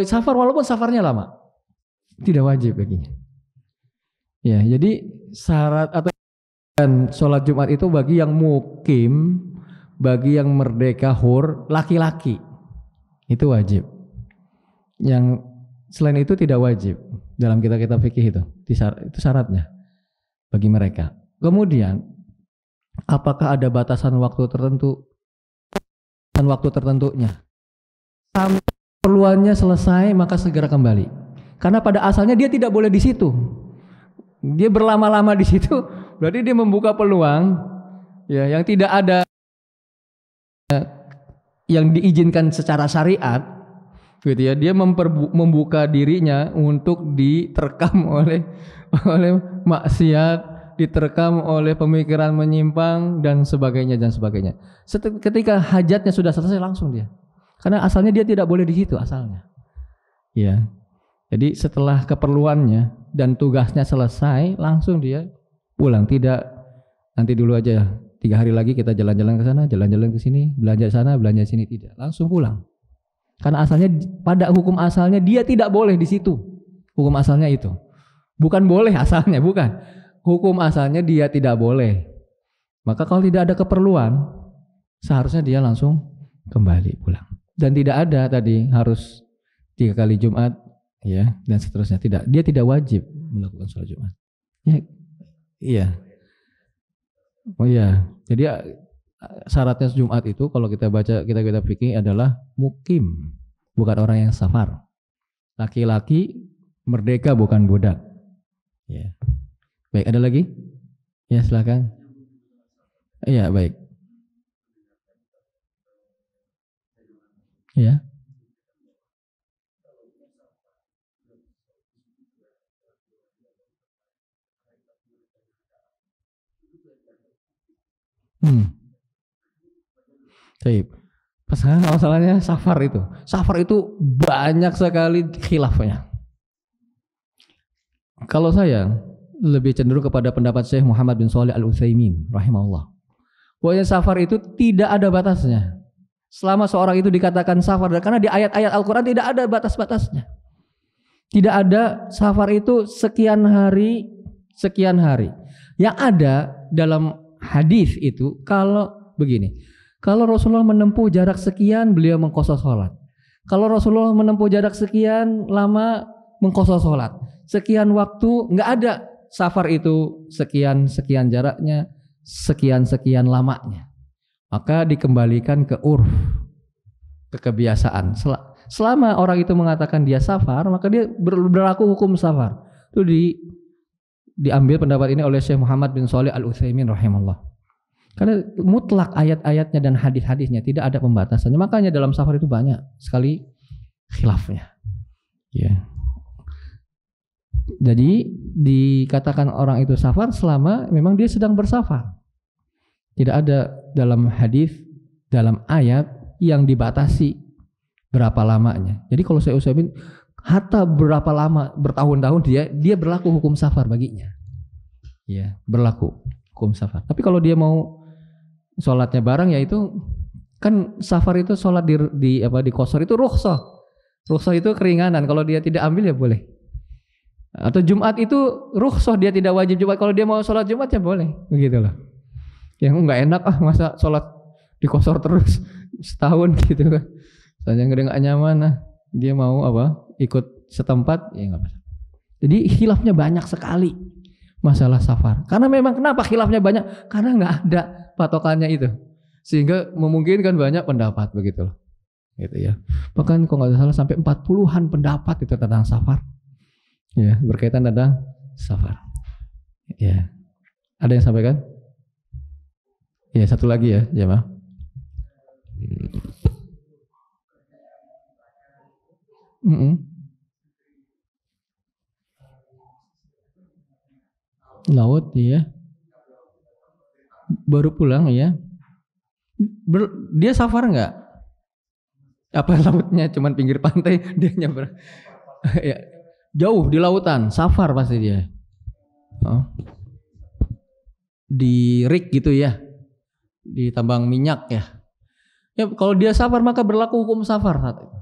Safar walaupun safarnya lama tidak wajib baginya. Ya, jadi syarat atau sholat Jumat itu bagi yang mukim, bagi yang merdeka hur, laki-laki itu wajib. Yang selain itu tidak wajib dalam kitab-kitab fikih itu syaratnya bagi mereka. Kemudian apakah ada batasan waktu tertentu dan waktu tertentunya? Sampai keperluannya selesai maka segera kembali. Karena pada asalnya dia tidak boleh di situ. Dia berlama-lama di situ, berarti dia membuka peluang ya yang tidak ada yang diizinkan secara syariat, gitu ya. Dia membuka dirinya untuk diterkam oleh maksiat, diterkam oleh pemikiran menyimpang dan sebagainya dan sebagainya. Ketika hajatnya sudah selesai langsung dia. Karena asalnya dia tidak boleh di situ asalnya. Ya. Jadi setelah keperluannya dan tugasnya selesai langsung dia pulang, tidak nanti dulu aja 3 hari lagi kita jalan-jalan ke sana, jalan-jalan ke sini, belanja sana, belanja sini, tidak. Langsung pulang. Karena asalnya pada hukum asalnya dia tidak boleh di situ. Hukum asalnya itu. Bukan boleh asalnya, bukan. Hukum asalnya dia tidak boleh. Maka kalau tidak ada keperluan, seharusnya dia langsung kembali pulang. Dan tidak ada tadi harus 3 kali Jumat, ya, dan seterusnya. Tidak, dia tidak wajib melakukan sholat Jumat. Ya, iya. Oh iya. Jadi syaratnya Jumat itu kalau kita baca kita fikih adalah mukim, bukan orang yang safar. Laki-laki merdeka bukan budak. Ya. Baik, ada lagi? Ya, silakan. Iya, baik. Ya. Baik. Masalahnya safar itu. Safar itu banyak sekali khilafnya. Kalau saya lebih cenderung kepada pendapat Syekh Muhammad bin Shalih Al-Utsaimin rahimahullah. Pokoknya safar itu tidak ada batasnya. Selama seorang itu dikatakan safar, karena di ayat-ayat Al-Quran tidak ada batas-batasnya. Tidak ada safar itu sekian hari, sekian hari. Yang ada dalam hadis itu kalau begini, kalau Rasulullah menempuh jarak sekian, beliau mengqasar sholat. Kalau Rasulullah menempuh jarak sekian lama, mengqasar sholat. Sekian waktu, nggak ada safar itu sekian jaraknya, sekian lamanya. Maka dikembalikan ke urf, ke kebiasaan. Selama orang itu mengatakan dia safar, maka dia berlaku hukum safar. Itu diambil pendapat ini oleh Syekh Muhammad bin Shalih Al-Utsaimin rahimahullah. Karena mutlak ayat-ayatnya dan hadis-hadisnya tidak ada pembatasannya. Makanya dalam safar itu banyak sekali khilafnya. Ya. Jadi dikatakan orang itu safar selama memang dia sedang bersafar. Tidak ada dalam hadis, dalam ayat yang dibatasi berapa lamanya. Jadi kalau saya usahain hatta berapa lama, bertahun-tahun dia berlaku hukum safar baginya. Ya, berlaku hukum safar. Tapi kalau dia mau sholatnya bareng, ya itu kan safar itu sholat di qasar itu rukhsah. Rukhsah itu keringanan. Kalau dia tidak ambil ya boleh. Atau Jumat itu rukhsah, dia tidak wajib Jumat. Kalau dia mau sholat Jumat ya boleh. Begitulah. Yang nggak enak masa sholat di qasar terus setahun gitu kan. Soalnya nggak nyaman dia mau ikut setempat ya nggak masalah. Jadi khilafnya banyak sekali masalah safar. Karena memang kenapa khilafnya banyak? Karena nggak ada patokannya itu, sehingga memungkinkan banyak pendapat begitu loh, gitu ya. Bahkan kalau nggak salah sampai 40-an pendapat itu tentang safar, ya, berkaitan tentang safar. Ya, ada yang sampaikan? Ya, satu lagi ya, jemaah. Laut, ya. Baru pulang ya. Dia safar nggak? Apa lautnya cuman pinggir pantai, dia nyebrang? Ya, jauh di lautan, safar pasti dia. Oh. Di rig gitu ya, di tambang minyak ya. Ya kalau dia safar maka berlaku hukum safar saat itu.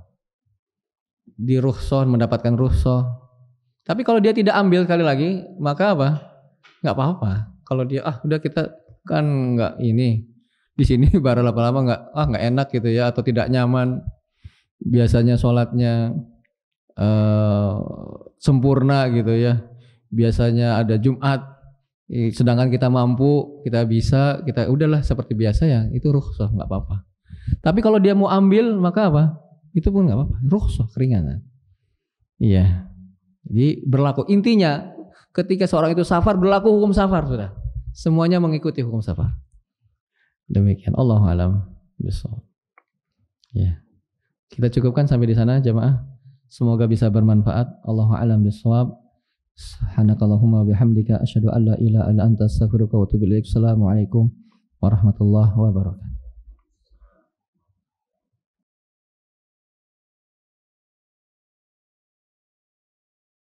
Di rukhsah, mendapatkan rukhsah. Tapi kalau dia tidak ambil sekali lagi, maka apa? Nggak apa-apa. Kalau dia udah kita kan nggak ini di sini baru lama-lama nggak enak gitu ya, atau tidak nyaman. Biasanya sholatnya sempurna gitu ya. Biasanya ada Jumat, sedangkan kita mampu, kita bisa, kita udahlah seperti biasa ya, itu rukhsah, nggak apa-apa. Tapi kalau dia mau ambil maka apa? Itu pun nggak apa-apa, rukhsah, keringanan. Iya. Jadi berlaku, intinya ketika seorang itu safar berlaku hukum safar sudah. Semuanya mengikuti hukum safar. Demikian, Allahu a'lam bishawab. Ya. Kita cukupkan sampai di sana jemaah. Semoga bisa bermanfaat. Allahu a'lam bishawab. Subhanakallahumma bihamdika asyhadu an la ilaha illa anta astaghfiruka wa atubu ilaik. Assalamualaikum warahmatullahi wabarakatuh.